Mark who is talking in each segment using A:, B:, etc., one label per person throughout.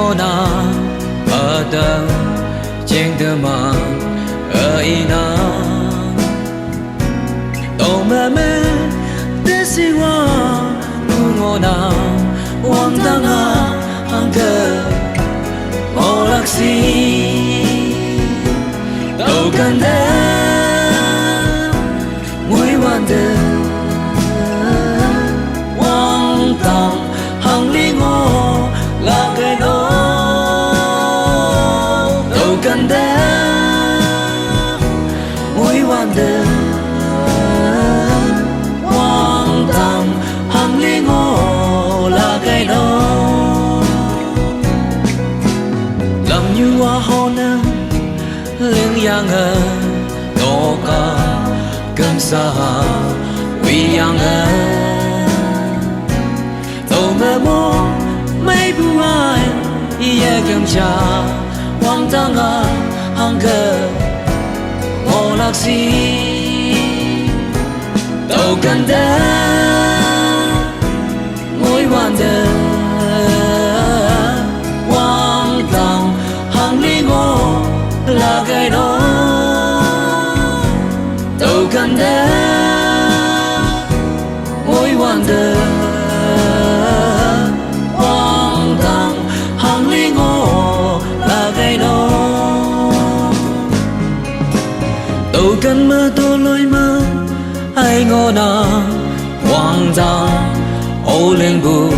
A: ngô na ở đâu trên đời mà ở ina tổ mẹ mẹ để si hoa ngô na hoàng tăng hàng cờ ngô lạc si đâu cần đến ngồi hoàn đời hoàng tăng hàng ly ngô là cái đó đâu cần đến ngồi hoàn đời hoàng tăng hàng ly ngô là cái đó làm như hoa hôn lên yang ở tổ ca cơn xa vì yang ở tổ mơ mô mấy bu ai ye cơn cha hoàng tăng hàng cờ ngô lạc si tổ cần đến ngồi hoàn đời hoàng tăng hàng ly ngô là cái đó đâu cần đến ngồi hoàn đời hoàng tăng hàng ly ngô là cái đó đâu cần mơ tô lối mơ ai ngô na hoàng tăng ô lên bù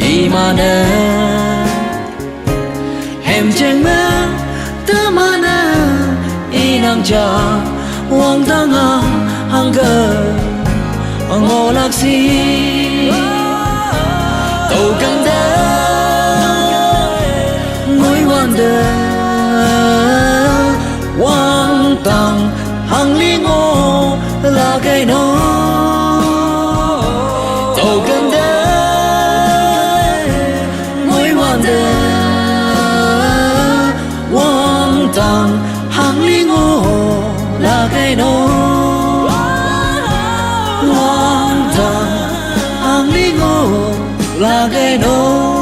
A: imane em chẳng mơ ta mana inang cha hoàng tăng hàng cờ ngô lạc si tổ cần đến ngồi hoàn đời hoàng tăng hàng ly ngô là cái đó tổ cần đến ngồi hoàn đời hoàng tăng hàng ly ngô là cái đó hoàng tăng hàng ly ngô là cái đó.